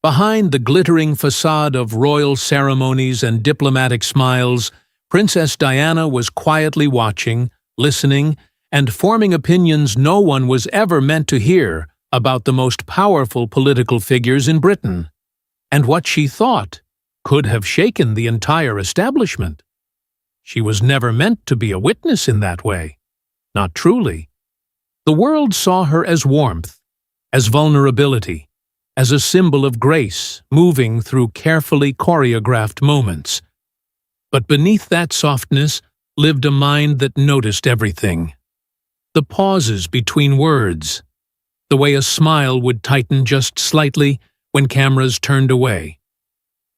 Behind the glittering facade of royal ceremonies and diplomatic smiles, Princess Diana was quietly watching, listening, and forming opinions no one was ever meant to hear about the most powerful political figures in Britain. And what she thought could have shaken the entire establishment. She was never meant to be a witness in that way. Not truly. The world saw her as warmth, as vulnerability, as a symbol of grace moving through carefully choreographed moments. But beneath that softness lived a mind that noticed everything. The pauses between words, the way a smile would tighten just slightly when cameras turned away,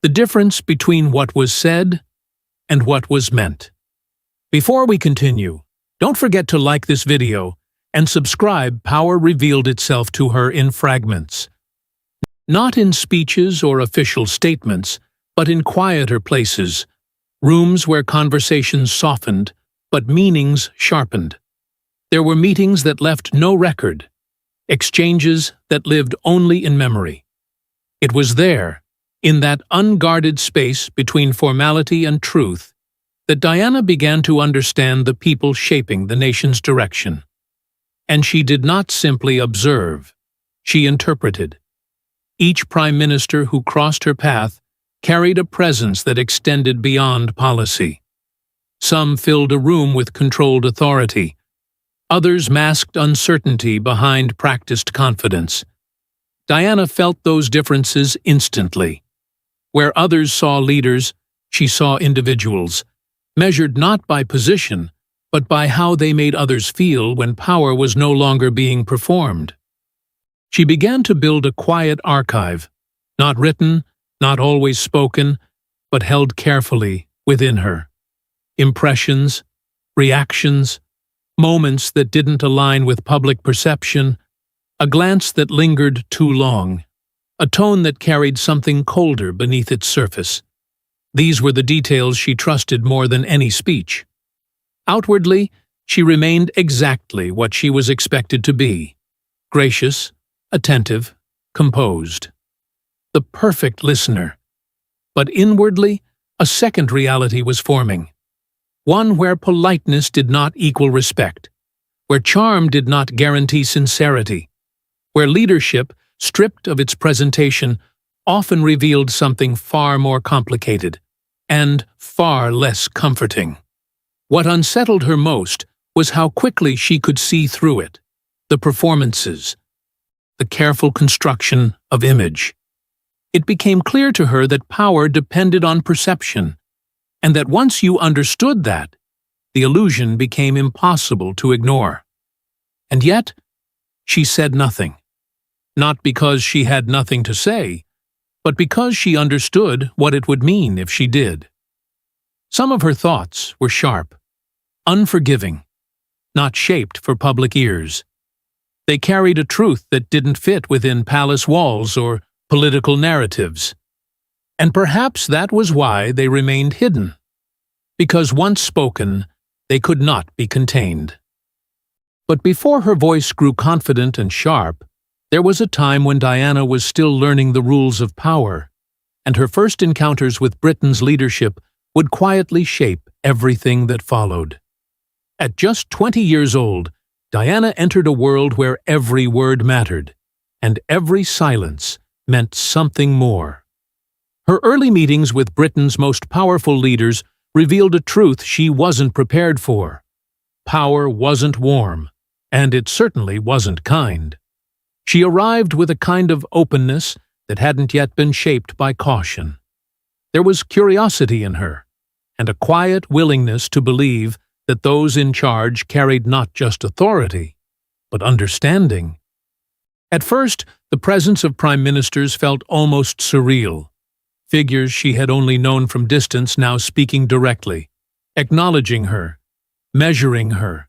the difference between what was said and what was meant. Before we continue, don't forget to like this video and subscribe. Power revealed itself to her in fragments. Not in speeches or official statements, but in quieter places, rooms where conversations softened, but meanings sharpened. There were meetings that left no record, exchanges that lived only in memory. It was there, in that unguarded space between formality and truth, that Diana began to understand the people shaping the nation's direction. And she did not simply observe, she interpreted. Each prime minister who crossed her path carried a presence that extended beyond policy. Some filled a room with controlled authority. Others masked uncertainty behind practiced confidence. Diana felt those differences instantly. Where others saw leaders, she saw individuals, measured not by position, but by how they made others feel when power was no longer being performed. She began to build a quiet archive, not written, not always spoken, but held carefully within her. Impressions, reactions, moments that didn't align with public perception, a glance that lingered too long, a tone that carried something colder beneath its surface. These were the details she trusted more than any speech. Outwardly, she remained exactly what she was expected to be: gracious, attentive, composed. The perfect listener. But inwardly, a second reality was forming. One where politeness did not equal respect, where charm did not guarantee sincerity, where leadership, stripped of its presentation, often revealed something far more complicated and far less comforting. What unsettled her most was how quickly she could see through it, the performances, the careful construction of image. It became clear to her that power depended on perception, and that once you understood that, the illusion became impossible to ignore. And yet, she said nothing. Not because she had nothing to say, but because she understood what it would mean if she did. Some of her thoughts were sharp, unforgiving, not shaped for public ears. They carried a truth that didn't fit within palace walls or political narratives. And perhaps that was why they remained hidden. Because once spoken, they could not be contained. But before her voice grew confident and sharp, there was a time when Diana was still learning the rules of power, and her first encounters with Britain's leadership would quietly shape everything that followed. At just 20 years old, Diana entered a world where every word mattered, and every silence meant something more. Her early meetings with Britain's most powerful leaders revealed a truth she wasn't prepared for. Power wasn't warm, and it certainly wasn't kind. She arrived with a kind of openness that hadn't yet been shaped by caution. There was curiosity in her, and a quiet willingness to believe that those in charge carried not just authority, but understanding. At first, the presence of prime ministers felt almost surreal. Figures she had only known from distance now speaking directly, acknowledging her, measuring her.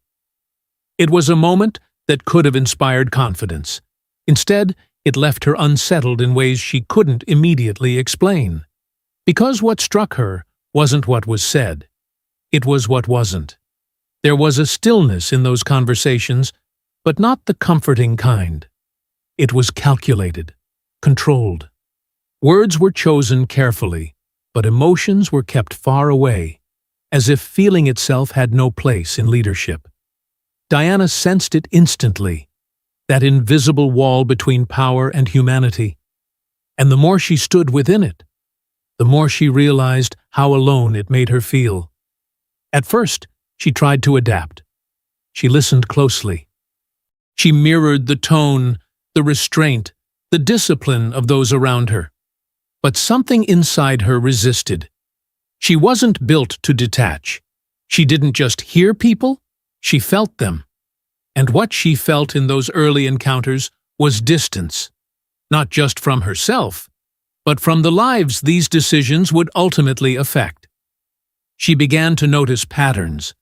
It was a moment that could have inspired confidence. Instead, it left her unsettled in ways she couldn't immediately explain. Because what struck her wasn't what was said. It was what wasn't. There was a stillness in those conversations, but not the comforting kind. It was calculated, controlled. Words were chosen carefully, but emotions were kept far away, as if feeling itself had no place in leadership. Diana sensed it instantly, that invisible wall between power and humanity. And the more she stood within it, the more she realized how alone it made her feel. At first, she tried to adapt. She listened closely. She mirrored the tone, the restraint, the discipline of those around her. But something inside her resisted. She wasn't built to detach. She didn't just hear people, she felt them. And what she felt in those early encounters was distance, not just from herself, but from the lives these decisions would ultimately affect. She began to notice patterns.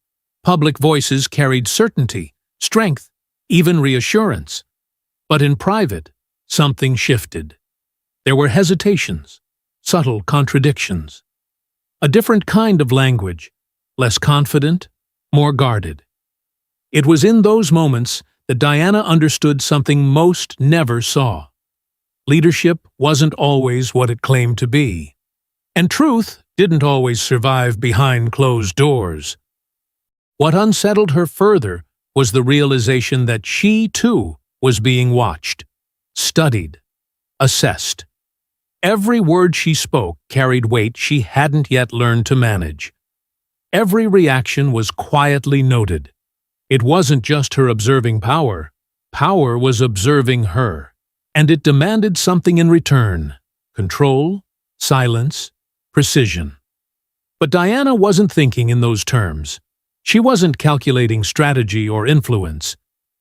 Public voices carried certainty, strength, even reassurance. But in private, something shifted. There were hesitations, subtle contradictions. A different kind of language, less confident, more guarded. It was in those moments that Diana understood something most never saw. Leadership wasn't always what it claimed to be. And truth didn't always survive behind closed doors. What unsettled her further was the realization that she, too, was being watched, studied, assessed. Every word she spoke carried weight she hadn't yet learned to manage. Every reaction was quietly noted. It wasn't just her observing power. Power was observing her, and it demanded something in return: control, silence, precision. But Diana wasn't thinking in those terms. She wasn't calculating strategy or influence.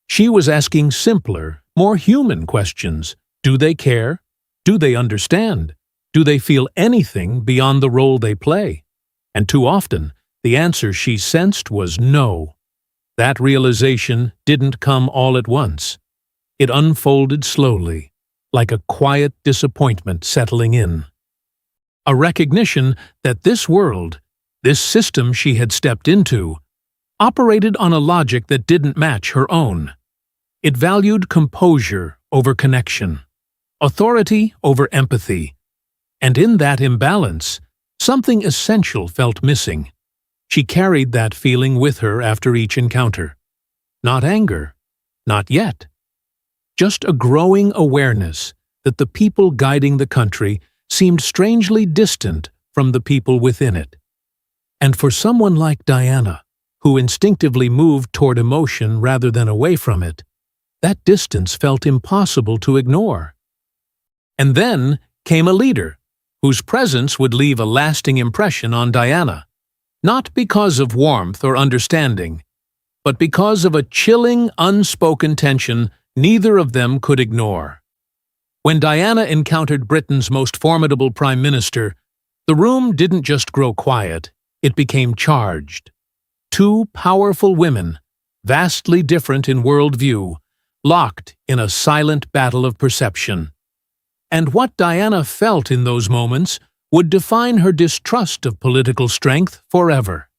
She was asking simpler, more human questions. Do they care? Do they understand? Do they feel anything beyond the role they play? And too often, the answer she sensed was no. That realization didn't come all at once. It unfolded slowly, like a quiet disappointment settling in. A recognition that this world, this system she had stepped into, operated on a logic that didn't match her own. It valued composure over connection, authority over empathy, and in that imbalance, something essential felt missing. She carried that feeling with her after each encounter. Not anger, not yet. Just a growing awareness that the people guiding the country seemed strangely distant from the people within it. And for someone like Diana, who instinctively moved toward emotion rather than away from it, that distance felt impossible to ignore. And then came a leader, whose presence would leave a lasting impression on Diana, not because of warmth or understanding, but because of a chilling, unspoken tension neither of them could ignore. When Diana encountered Britain's most formidable prime minister, the room didn't just grow quiet, it became charged. Two powerful women, vastly different in worldview, locked in a silent battle of perception. And what Diana felt in those moments would define her distrust of political strength forever.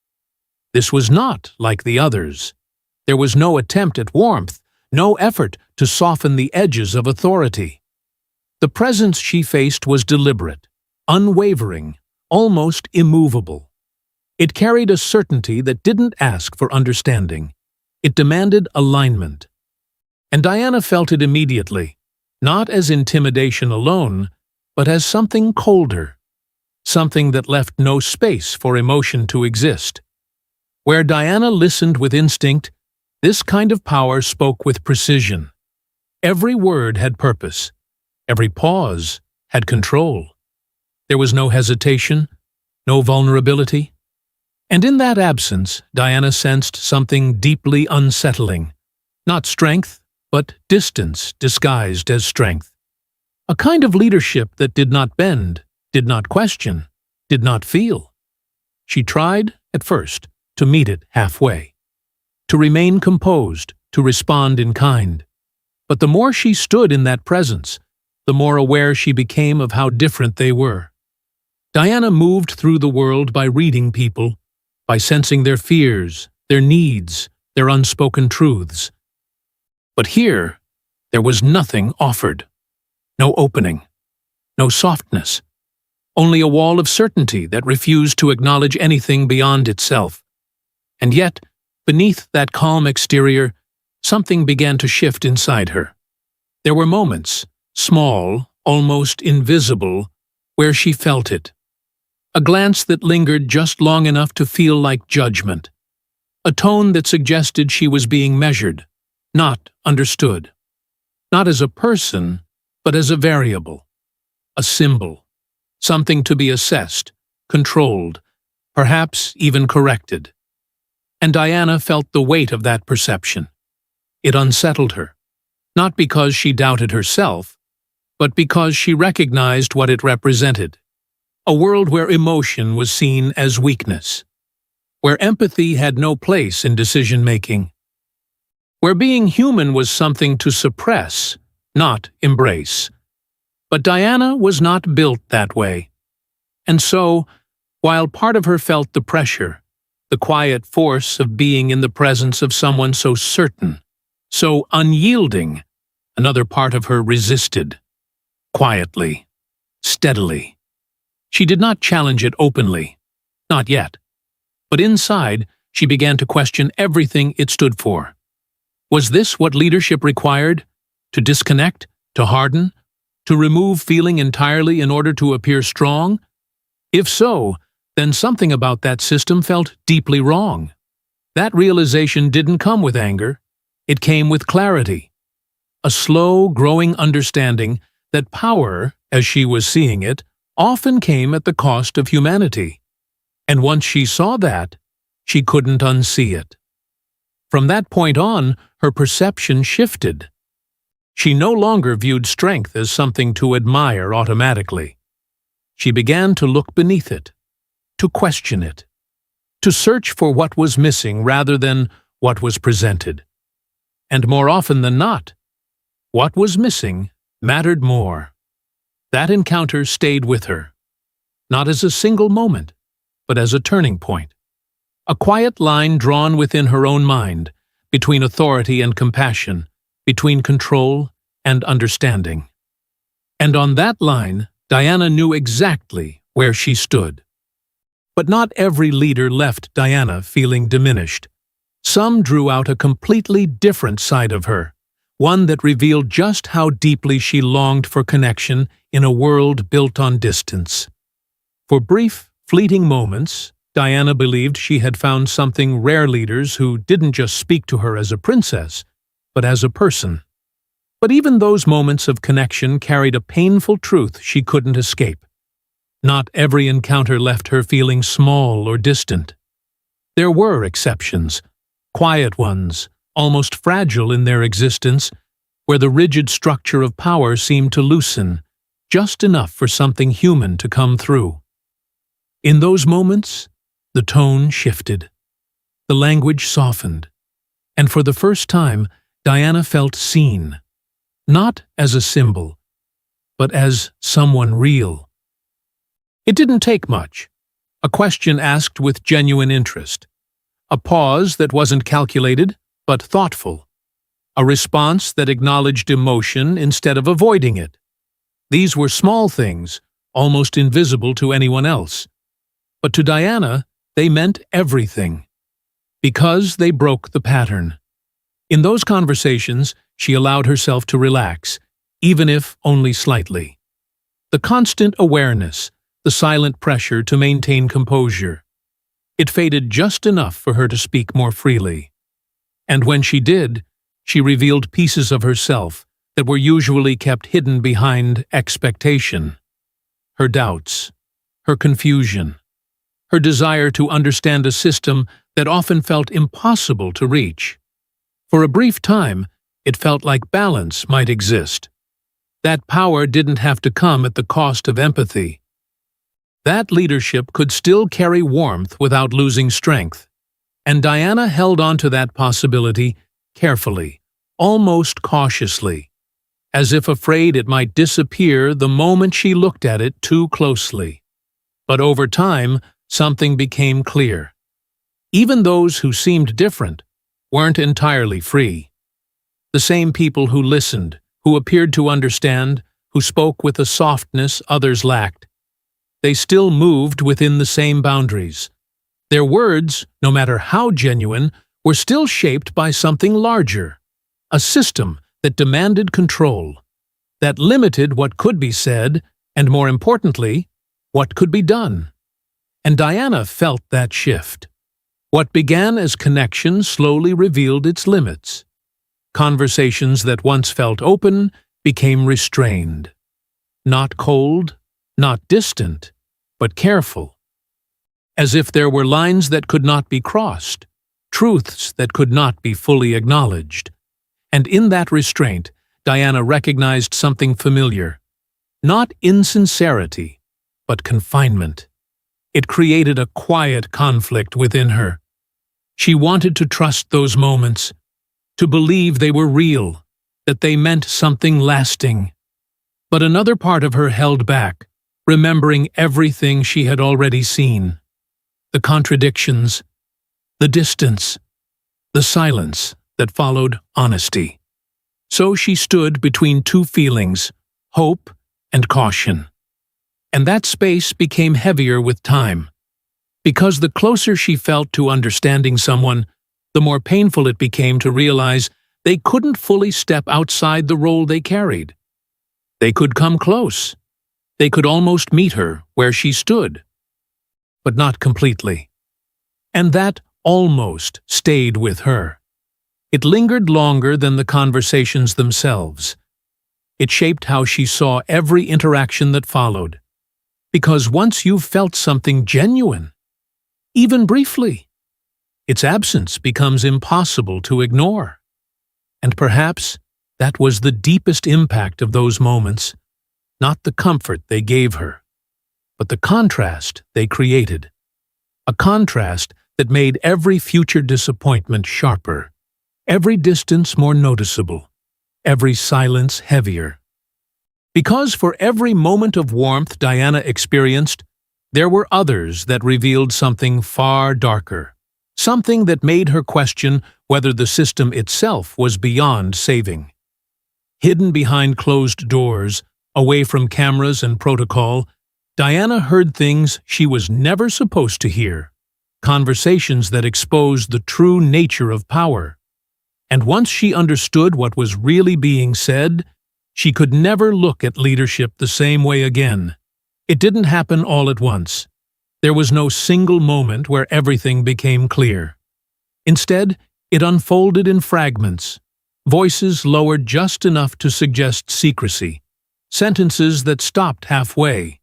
This was not like the others. There was no attempt at warmth, no effort to soften the edges of authority. The presence she faced was deliberate, unwavering, almost immovable. It carried a certainty that didn't ask for understanding. It demanded alignment. And Diana felt it immediately, not as intimidation alone, but as something colder, something that left no space for emotion to exist. Where Diana listened with instinct, this kind of power spoke with precision. Every word had purpose. Every pause had control. There was no hesitation, no vulnerability. And in that absence, Diana sensed something deeply unsettling. Not strength, but distance disguised as strength. A kind of leadership that did not bend, did not question, did not feel. She tried, at first, to meet it halfway, to remain composed, to respond in kind. But the more she stood in that presence, the more aware she became of how different they were. Diana moved through the world by reading people, by sensing their fears, their needs, their unspoken truths. But here, there was nothing offered, no opening. no softness. Only a wall of certainty that refused to acknowledge anything beyond itself. And yet, beneath that calm exterior, something began to shift inside her. There were moments, small, almost invisible, where she felt it. A glance that lingered just long enough to feel like judgment. A tone that suggested she was being measured, not understood. Not as a person, but as a variable. A symbol. Something to be assessed, controlled, perhaps even corrected. And Diana felt the weight of that perception. It unsettled her, not because she doubted herself, but because she recognized what it represented. A world where emotion was seen as weakness, where empathy had no place in decision-making, where being human was something to suppress, not embrace. But Diana was not built that way. And so, while part of her felt the pressure, the quiet force of being in the presence of someone so certain, so unyielding, another part of her resisted. Quietly, steadily. She did not challenge it openly. Not yet. But inside, she began to question everything it stood for. Was this what leadership required? To disconnect? To harden? To remove feeling entirely in order to appear strong? If so, then something about that system felt deeply wrong. That realization didn't come with anger. It came with clarity. A slow, growing understanding that power, as she was seeing it, often came at the cost of humanity. And once she saw that, she couldn't unsee it. From that point on, her perception shifted. She no longer viewed strength as something to admire automatically. She began to look beneath it, to question it, to search for what was missing rather than what was presented. And more often than not, what was missing mattered more. That encounter stayed with her, not as a single moment, but as a turning point. A quiet line drawn within her own mind, between authority and compassion, between control and understanding. And on that line, Diana knew exactly where she stood. But not every leader left Diana feeling diminished. Some drew out a completely different side of her, one that revealed just how deeply she longed for connection in a world built on distance. For brief, fleeting moments, Diana believed she had found something rare leaders who didn't just speak to her as a princess, but as a person. But even those moments of connection carried a painful truth she couldn't escape. Not every encounter left her feeling small or distant. There were exceptions, quiet ones, almost fragile in their existence, where the rigid structure of power seemed to loosen, just enough for something human to come through. In those moments, the tone shifted. The language softened. And for the first time, Diana felt seen. Not as a symbol, but as someone real. It didn't take much. A question asked with genuine interest. A pause that wasn't calculated, but thoughtful. A response that acknowledged emotion instead of avoiding it. These were small things, almost invisible to anyone else. But to Diana, they meant everything. Because they broke the pattern. In those conversations, she allowed herself to relax, even if only slightly. The constant awareness, the silent pressure to maintain composure. It faded just enough for her to speak more freely. And when she did, she revealed pieces of herself that were usually kept hidden behind expectation. Her doubts, her confusion, her desire to understand a system that often felt impossible to reach. For a brief time, it felt like balance might exist. That power didn't have to come at the cost of empathy. That leadership could still carry warmth without losing strength. And Diana held on to that possibility carefully, almost cautiously, as if afraid it might disappear the moment she looked at it too closely. But over time, something became clear. Even those who seemed different weren't entirely free. The same people who listened, who appeared to understand, who spoke with a softness others lacked. They still moved within the same boundaries. Their words, no matter how genuine, were still shaped by something larger, a system that demanded control, that limited what could be said, and more importantly, what could be done. And Diana felt that shift. What began as connection slowly revealed its limits. Conversations that once felt open became restrained. Not cold, not distant, but careful. As if there were lines that could not be crossed, truths that could not be fully acknowledged. And in that restraint, Diana recognized something familiar. Not insincerity, but confinement. It created a quiet conflict within her. She wanted to trust those moments, to believe they were real, that they meant something lasting. But another part of her held back, remembering everything she had already seen. The contradictions, the distance, the silence that followed honesty. So she stood between two feelings, hope and caution. And that space became heavier with time. Because the closer she felt to understanding someone, the more painful it became to realize they couldn't fully step outside the role they carried. They could come close. They could almost meet her where she stood. But not completely. And that almost stayed with her. It lingered longer than the conversations themselves. It shaped how she saw every interaction that followed. Because once you've felt something genuine, even briefly, its absence becomes impossible to ignore. And perhaps that was the deepest impact of those moments, not the comfort they gave her, but the contrast they created. A contrast that made every future disappointment sharper, every distance more noticeable, every silence heavier. Because for every moment of warmth Diana experienced, there were others that revealed something far darker, something that made her question whether the system itself was beyond saving. Hidden behind closed doors, away from cameras and protocol, Diana heard things she was never supposed to hear, conversations that exposed the true nature of power. And once she understood what was really being said, she could never look at leadership the same way again. It didn't happen all at once. There was no single moment where everything became clear. Instead, it unfolded in fragments, voices lowered just enough to suggest secrecy, sentences that stopped halfway,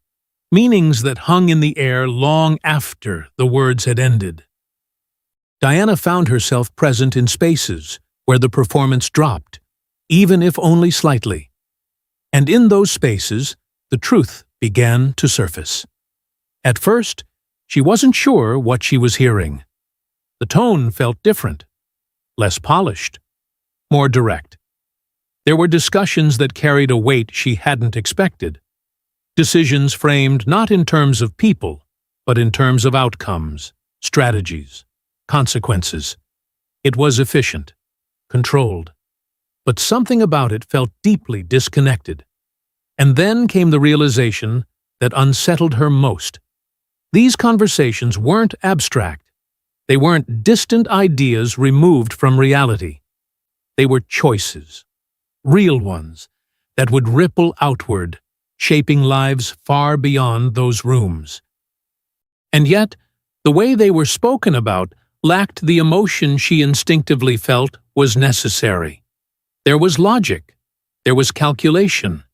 meanings that hung in the air long after the words had ended. Diana found herself present in spaces where the performance dropped, even if only slightly. And in those spaces, the truth began to surface. At first, she wasn't sure what she was hearing. The tone felt different, less polished, more direct. There were discussions that carried a weight she hadn't expected. Decisions framed not in terms of people, but in terms of outcomes, strategies, consequences. It was efficient, controlled, but something about it felt deeply disconnected. And then came the realization that unsettled her most. These conversations weren't abstract. They weren't distant ideas removed from reality. They were choices, real ones, that would ripple outward, shaping lives far beyond those rooms. And yet, the way they were spoken about lacked the emotion she instinctively felt was necessary. There was logic, there was calculation,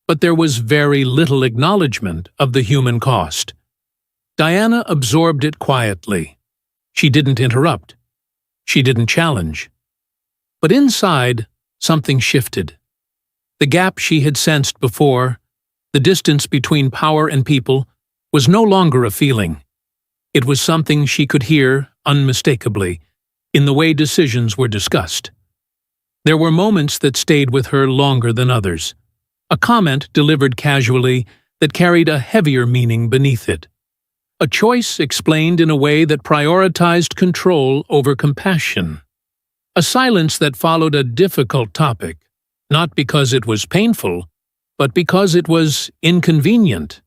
but there was very little acknowledgement of the human cost. Diana absorbed it quietly. She didn't interrupt. She didn't challenge. But inside, something shifted. The gap she had sensed before, the distance between power and people, was no longer a feeling. It was something she could hear unmistakably in the way decisions were discussed. There were moments that stayed with her longer than others. A comment delivered casually that carried a heavier meaning beneath it. A choice explained in a way that prioritized control over compassion. A silence that followed a difficult topic, not because it was painful, but because it was inconvenient.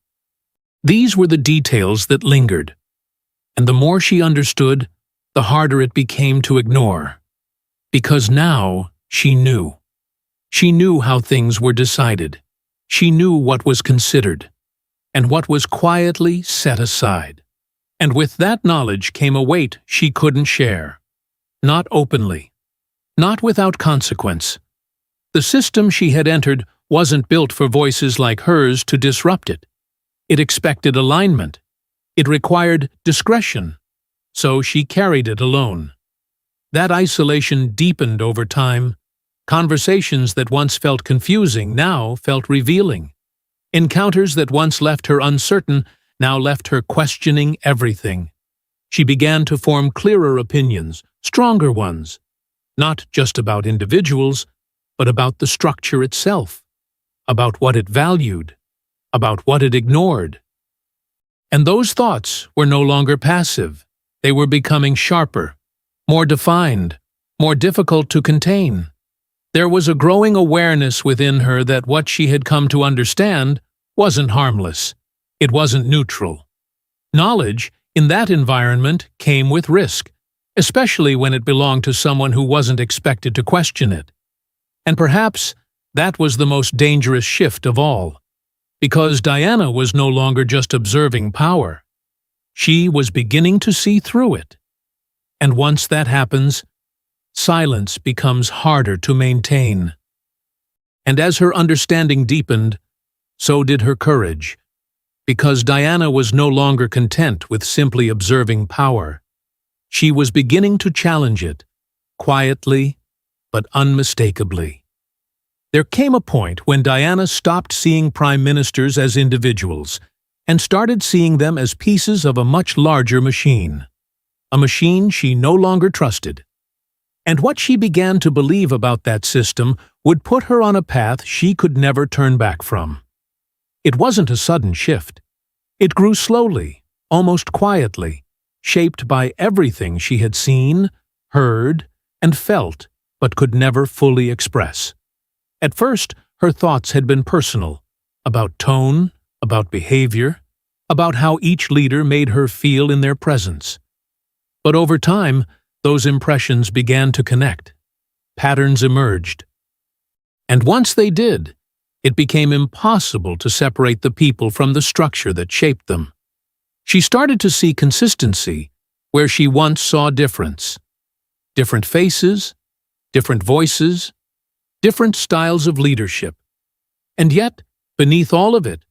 These were the details that lingered, and the more she understood, the harder it became to ignore. Because now she knew. She knew how things were decided. She knew what was considered, and what was quietly set aside. And with that knowledge came a weight she couldn't share. Not openly. Not without consequence. The system she had entered wasn't built for voices like hers to disrupt it. It expected alignment. It required discretion. So she carried it alone. That isolation deepened over time. Conversations that once felt confusing now felt revealing. Encounters that once left her uncertain now left her questioning everything. She began to form clearer opinions, stronger ones, not just about individuals, but about the structure itself, about what it valued, about what it ignored. And those thoughts were no longer passive. They were becoming sharper, more defined, more difficult to contain. There was a growing awareness within her that what she had come to understand wasn't harmless. It wasn't neutral. Knowledge, in that environment, came with risk, especially when it belonged to someone who wasn't expected to question it. And perhaps that was the most dangerous shift of all, because Diana was no longer just observing power. She was beginning to see through it. And once that happens, silence becomes harder to maintain. And as her understanding deepened, so did her courage, because Diana was no longer content with simply observing power. She was beginning to challenge it, quietly but unmistakably. There came a point when Diana stopped seeing prime ministers as individuals and started seeing them as pieces of a much larger machine, a machine she no longer trusted. And what she began to believe about that system would put her on a path she could never turn back from. It wasn't a sudden shift. It grew slowly, almost quietly, shaped by everything she had seen, heard, and felt, but could never fully express. At first, her thoughts had been personal, about tone, about behavior, about how each leader made her feel in their presence. But over time, those impressions began to connect. Patterns emerged. And once they did, it became impossible to separate the people from the structure that shaped them. She started to see consistency where she once saw difference. Different faces, different voices, different styles of leadership. And yet, beneath all of it,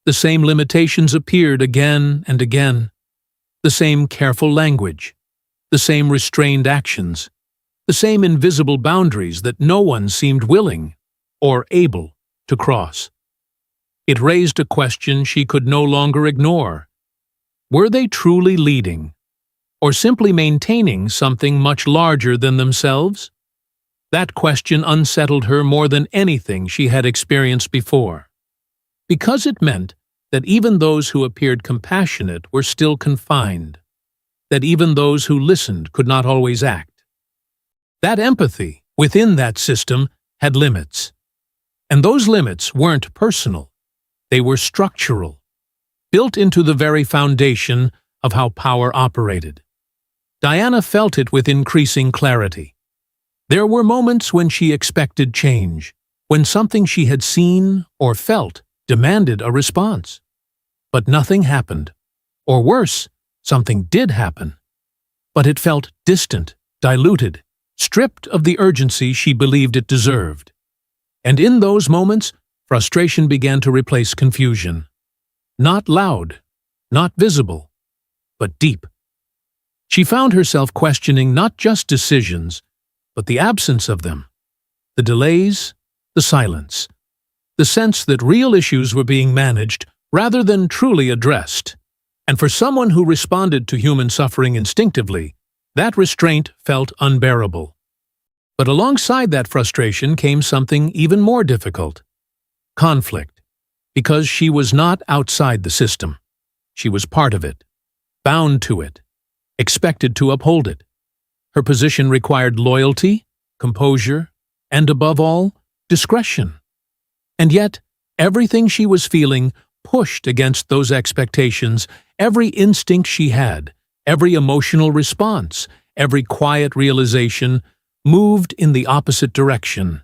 the same limitations appeared again and again. The same careful language, the same restrained actions, the same invisible boundaries that no one seemed willing or able to cross. It raised a question she could no longer ignore. Were they truly leading, or simply maintaining something much larger than themselves? That question unsettled her more than anything she had experienced before, because it meant that even those who appeared compassionate were still confined, that even those who listened could not always act. That empathy within that system had limits. And those limits weren't personal. They were structural, built into the very foundation of how power operated. Diana felt it with increasing clarity. There were moments when she expected change, when something she had seen or felt demanded a response. But nothing happened. Or worse, something did happen. But it felt distant, diluted, stripped of the urgency she believed it deserved. And in those moments, frustration began to replace confusion. Not loud, not visible, but deep. She found herself questioning not just decisions, but the absence of them, the delays, the silence, the sense that real issues were being managed rather than truly addressed. And for someone who responded to human suffering instinctively, that restraint felt unbearable. But alongside that frustration came something even more difficult: conflict, because she was not outside the system. She was part of it, bound to it, expected to uphold it. Her position required loyalty, composure, and above all, discretion. And yet, Everything she was feeling pushed against those expectations, every instinct she had, every emotional response, every quiet realization moved in the opposite direction.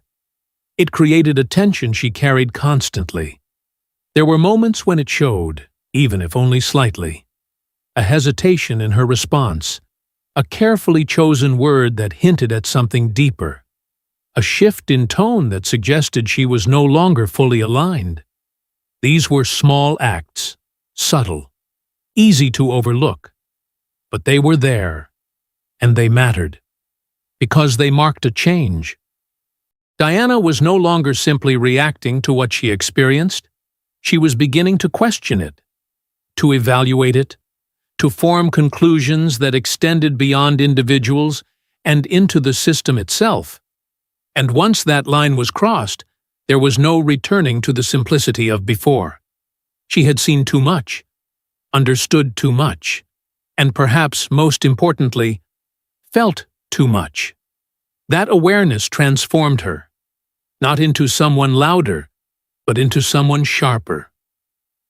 It created a tension she carried constantly. There were moments when it showed, even if only slightly. A hesitation in her response, a carefully chosen word that hinted at something deeper, a shift in tone that suggested she was no longer fully aligned. These were small acts, subtle, easy to overlook, but they were there, and they mattered, because they marked a change. Diana was no longer simply reacting to what she experienced. She was beginning to question it, to evaluate it, to form conclusions that extended beyond individuals and into the system itself. And once that line was crossed, there was no returning to the simplicity of before. She had seen too much, understood too much, and perhaps most importantly, felt too much. That awareness transformed her, not into someone louder, but into someone sharper,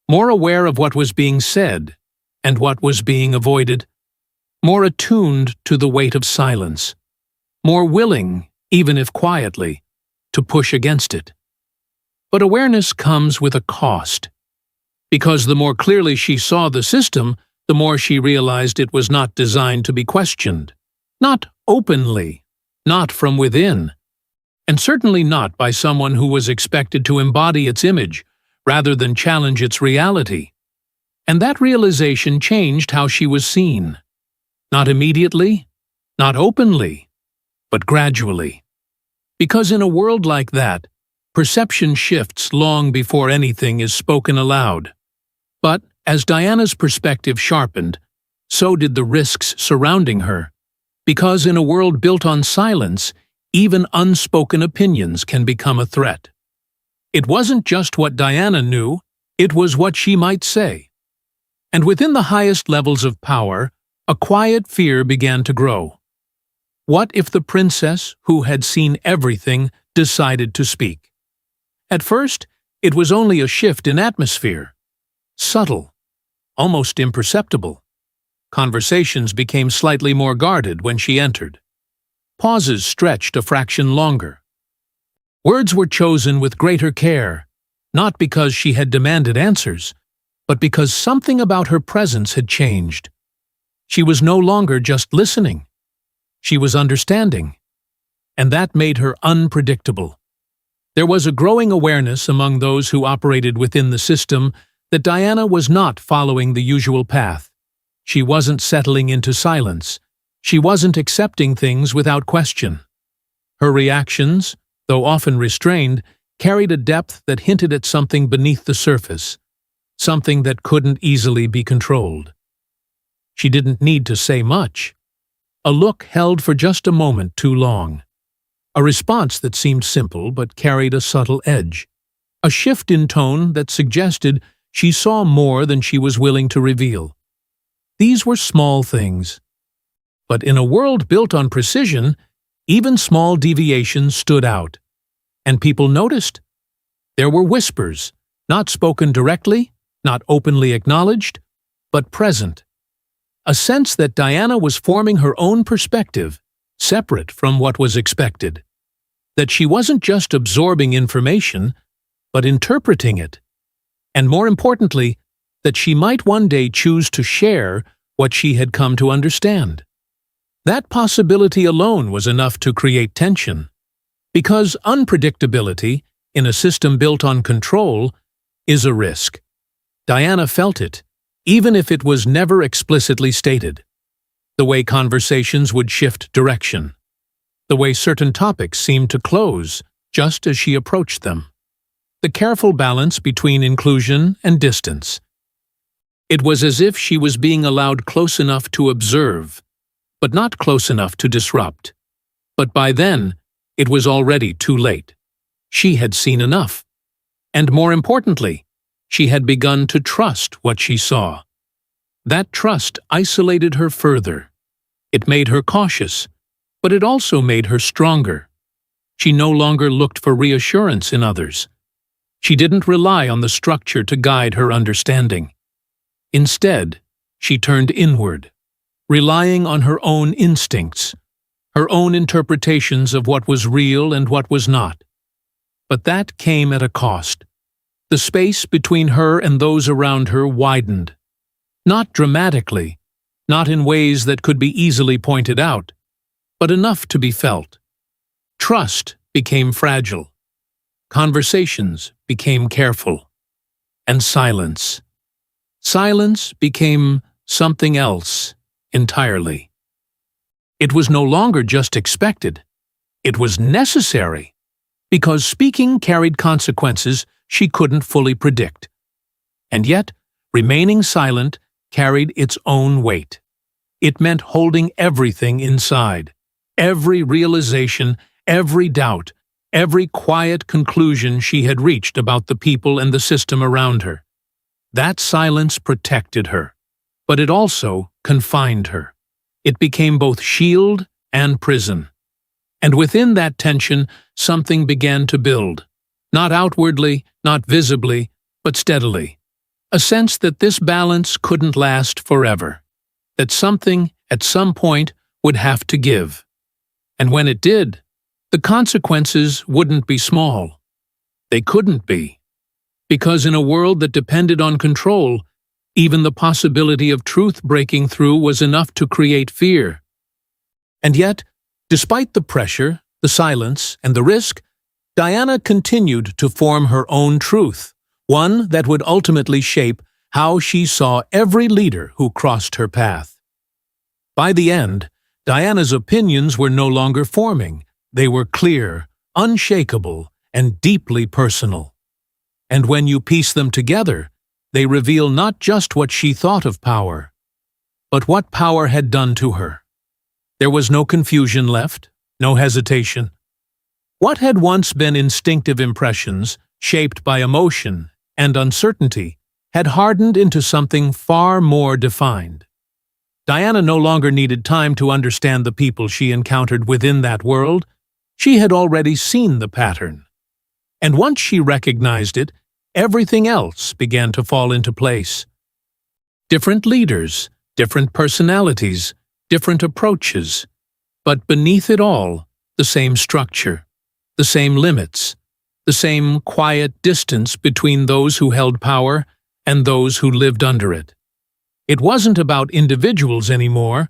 more aware of what was being said and what was being avoided, more attuned to the weight of silence, more willing, even if quietly, to push against it. But awareness comes with a cost, because the more clearly she saw the system, the more she realized it was not designed to be questioned, not openly, not from within, and certainly not by someone who was expected to embody its image rather than challenge its reality. And that realization changed how she was seen. Not immediately, not openly, but gradually. Because in a world like that, perception shifts long before anything is spoken aloud. But as Diana's perspective sharpened, so did the risks surrounding her. Because in a world built on silence, even unspoken opinions can become a threat. It wasn't just what Diana knew, it was what she might say. And within the highest levels of power, a quiet fear began to grow. What if the princess, who had seen everything, decided to speak? At first, it was only a shift in atmosphere. Subtle, almost imperceptible. Conversations became slightly more guarded when she entered. Pauses stretched a fraction longer. Words were chosen with greater care, not because she had demanded answers, but because something about her presence had changed. She was no longer just listening. She was understanding. And that made her unpredictable. There was a growing awareness among those who operated within the system that Diana was not following the usual path. She wasn't settling into silence. She wasn't accepting things without question. Her reactions, though often restrained, carried a depth that hinted at something beneath the surface, something that couldn't easily be controlled. She didn't need to say much. A look held for just a moment too long. A response that seemed simple but carried a subtle edge. A shift in tone that suggested she saw more than she was willing to reveal. These were small things. But in a world built on precision, even small deviations stood out. And people noticed. There were whispers, not spoken directly, not openly acknowledged, but present. A sense that Diana was forming her own perspective, separate from what was expected. That she wasn't just absorbing information, but interpreting it. And more importantly, that she might one day choose to share what she had come to understand. That possibility alone was enough to create tension. Because unpredictability, in a system built on control, is a risk. Diana felt it, even if it was never explicitly stated. The way conversations would shift direction. The way certain topics seemed to close just as she approached them. The careful balance between inclusion and distance. It was as if she was being allowed close enough to observe, but not close enough to disrupt. But by then, it was already too late. She had seen enough. And more importantly, she had begun to trust what she saw. That trust isolated her further. It made her cautious, but it also made her stronger. She no longer looked for reassurance in others. She didn't rely on the structure to guide her understanding. Instead, she turned inward, relying on her own instincts, her own interpretations of what was real and what was not. But that came at a cost. The space between her and those around her widened. Not dramatically, not in ways that could be easily pointed out, but enough to be felt. Trust became fragile. Conversations became careful. And silence. Silence became something else entirely. It was no longer just expected. It was necessary, because speaking carried consequences she couldn't fully predict. And yet, remaining silent carried its own weight. It meant holding everything inside, every realization, every doubt, every quiet conclusion she had reached about the people and the system around her. That silence protected her, but it also confined her. It became both shield and prison. And within that tension, something began to build. Not outwardly, not visibly, but steadily. A sense that this balance couldn't last forever. That something, at some point, would have to give. And when it did, the consequences wouldn't be small. They couldn't be. Because in a world that depended on control, even the possibility of truth breaking through was enough to create fear. And yet, despite the pressure, the silence, and the risk, Diana continued to form her own truth, one that would ultimately shape how she saw every leader who crossed her path. By the end, Diana's opinions were no longer forming. They were clear, unshakable, and deeply personal. And when you piece them together, they reveal not just what she thought of power, but what power had done to her. There was no confusion left, no hesitation. What had once been instinctive impressions, shaped by emotion and uncertainty, had hardened into something far more defined. Diana no longer needed time to understand the people she encountered within that world. She had already seen the pattern. And once she recognized it, everything else began to fall into place. Different leaders, different personalities, different approaches, but beneath it all, the same structure, the same limits, the same quiet distance between those who held power and those who lived under it. It wasn't about individuals anymore.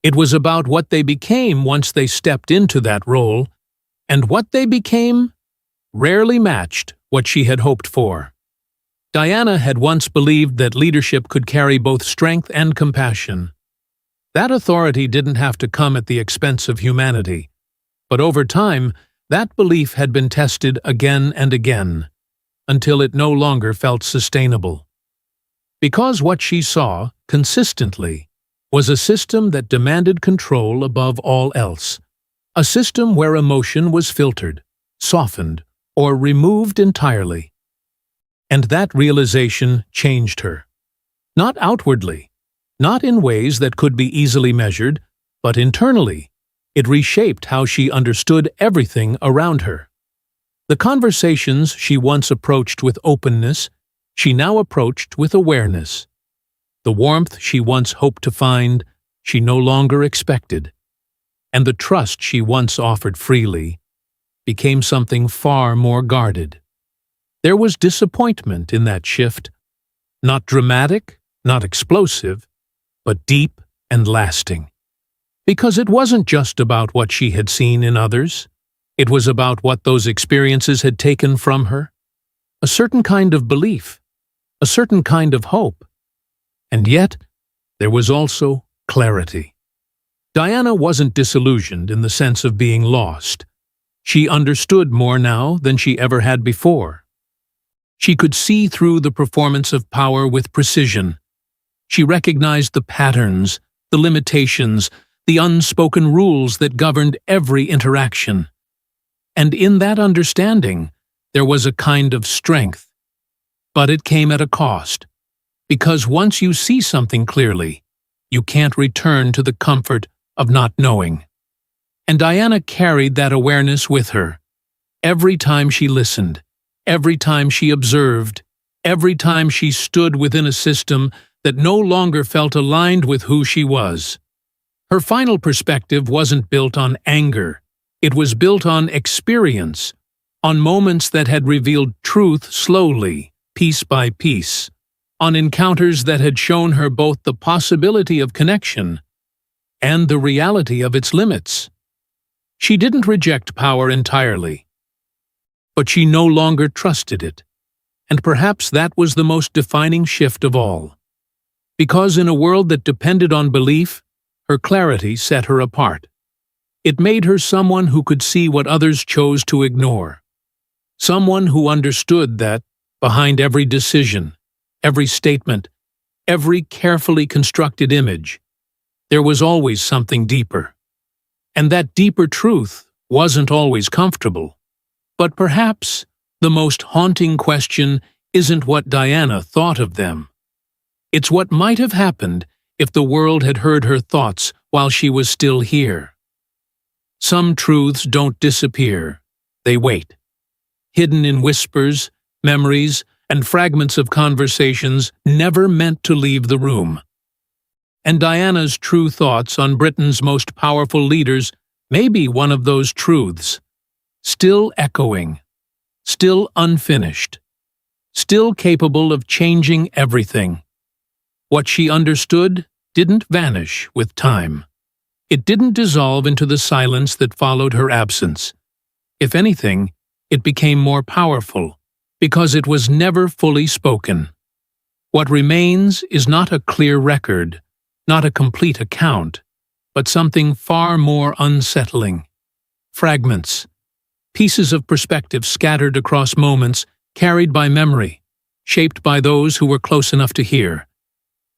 It was about what they became once they stepped into that role, and what they became rarely matched what she had hoped for. Diana had once believed that leadership could carry both strength and compassion. That authority didn't have to come at the expense of humanity. But over time, that belief had been tested again and again, until it no longer felt sustainable. Because what she saw, consistently, was a system that demanded control above all else. A system where emotion was filtered, softened, or removed entirely. And that realization changed her. Not outwardly, not in ways that could be easily measured, but internally. It reshaped how she understood everything around her. The conversations she once approached with openness, she now approached with awareness. The warmth she once hoped to find, she no longer expected. And the trust she once offered freely became something far more guarded. There was disappointment in that shift, not dramatic, not explosive, but deep and lasting. Because it wasn't just about what she had seen in others. It was about what those experiences had taken from her. A certain kind of belief, a certain kind of hope. And yet, there was also clarity. Diana wasn't disillusioned in the sense of being lost. She understood more now than she ever had before. She could see through the performance of power with precision. She recognized the patterns, the limitations, the unspoken rules that governed every interaction. And in that understanding, there was a kind of strength. But it came at a cost, because once you see something clearly, you can't return to the comfort of not knowing. And Diana carried that awareness with her. Every time she listened, every time she observed, every time she stood within a system that no longer felt aligned with who she was. Her final perspective wasn't built on anger. It was built on experience, on moments that had revealed truth slowly, piece by piece, on encounters that had shown her both the possibility of connection and the reality of its limits. She didn't reject power entirely, but she no longer trusted it, and perhaps that was the most defining shift of all. Because in a world that depended on belief, her clarity set her apart. It made her someone who could see what others chose to ignore. Someone who understood that, behind every decision, every statement, every carefully constructed image, there was always something deeper. And that deeper truth wasn't always comfortable. But perhaps the most haunting question isn't what Diana thought of them. It's what might have happened if the world had heard her thoughts while she was still here. Some truths don't disappear, they wait. Hidden in whispers, memories, and fragments of conversations never meant to leave the room. And Diana's true thoughts on Britain's most powerful leaders may be one of those truths, still echoing, still unfinished, still capable of changing everything. What she understood didn't vanish with time. It didn't dissolve into the silence that followed her absence. If anything, it became more powerful, because it was never fully spoken. What remains is not a clear record, not a complete account, but something far more unsettling. Fragments, pieces of perspective scattered across moments, carried by memory, shaped by those who were close enough to hear,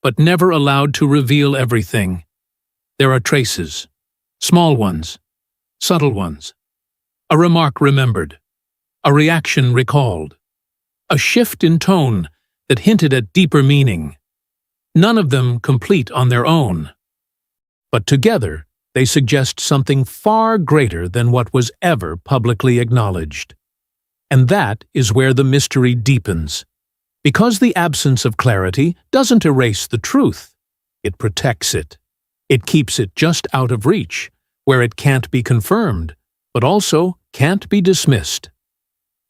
but never allowed to reveal everything. There are traces, small ones, subtle ones, a remark remembered, a reaction recalled, a shift in tone that hinted at deeper meaning. None of them complete on their own, but together they suggest something far greater than what was ever publicly acknowledged. And that is where the mystery deepens. Because the absence of clarity doesn't erase the truth, it protects it. It keeps it just out of reach, where it can't be confirmed, but also can't be dismissed.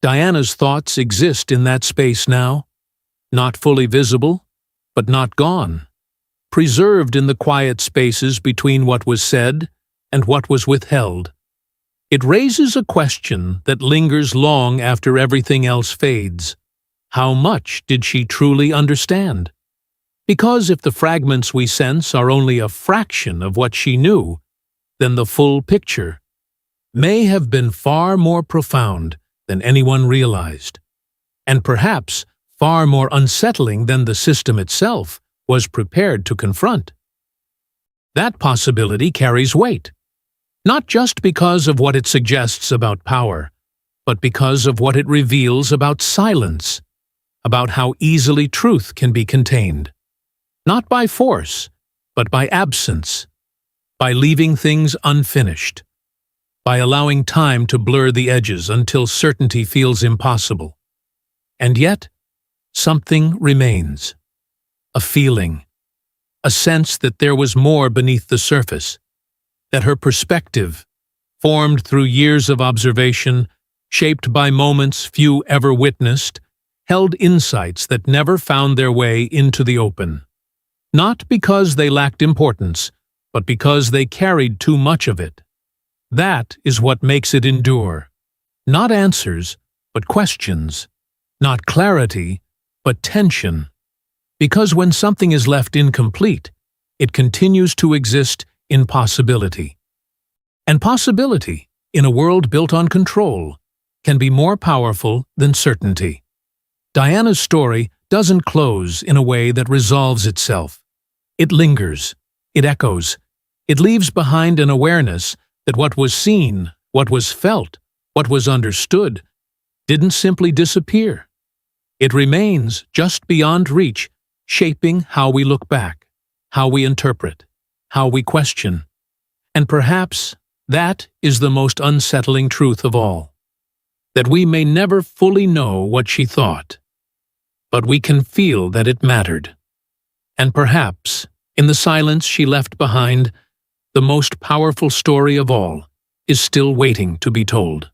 Diana's thoughts exist in that space now, not fully visible, but not gone, preserved in the quiet spaces between what was said and what was withheld. It raises a question that lingers long after everything else fades. How much did she truly understand? Because if the fragments we sense are only a fraction of what she knew, then the full picture may have been far more profound than anyone realized, and perhaps far more unsettling than the system itself was prepared to confront. That possibility carries weight, not just because of what it suggests about power, but because of what it reveals about silence, about how easily truth can be contained. Not by force, but by absence, by leaving things unfinished, by allowing time to blur the edges until certainty feels impossible. And yet, something remains. A feeling, a sense that there was more beneath the surface, that her perspective, formed through years of observation, shaped by moments few ever witnessed, held insights that never found their way into the open. Not because they lacked importance, but because they carried too much of it. That is what makes it endure. Not answers, but questions. Not clarity, but tension. Because when something is left incomplete, it continues to exist in possibility. And possibility, in a world built on control, can be more powerful than certainty. Diana's story doesn't close in a way that resolves itself. It lingers, it echoes, it leaves behind an awareness that what was seen, what was felt, what was understood, didn't simply disappear. It remains just beyond reach, shaping how we look back, how we interpret, how we question. And perhaps that is the most unsettling truth of all. that we may never fully know what she thought. But we can feel that it mattered. And perhaps, in the silence she left behind, the most powerful story of all is still waiting to be told.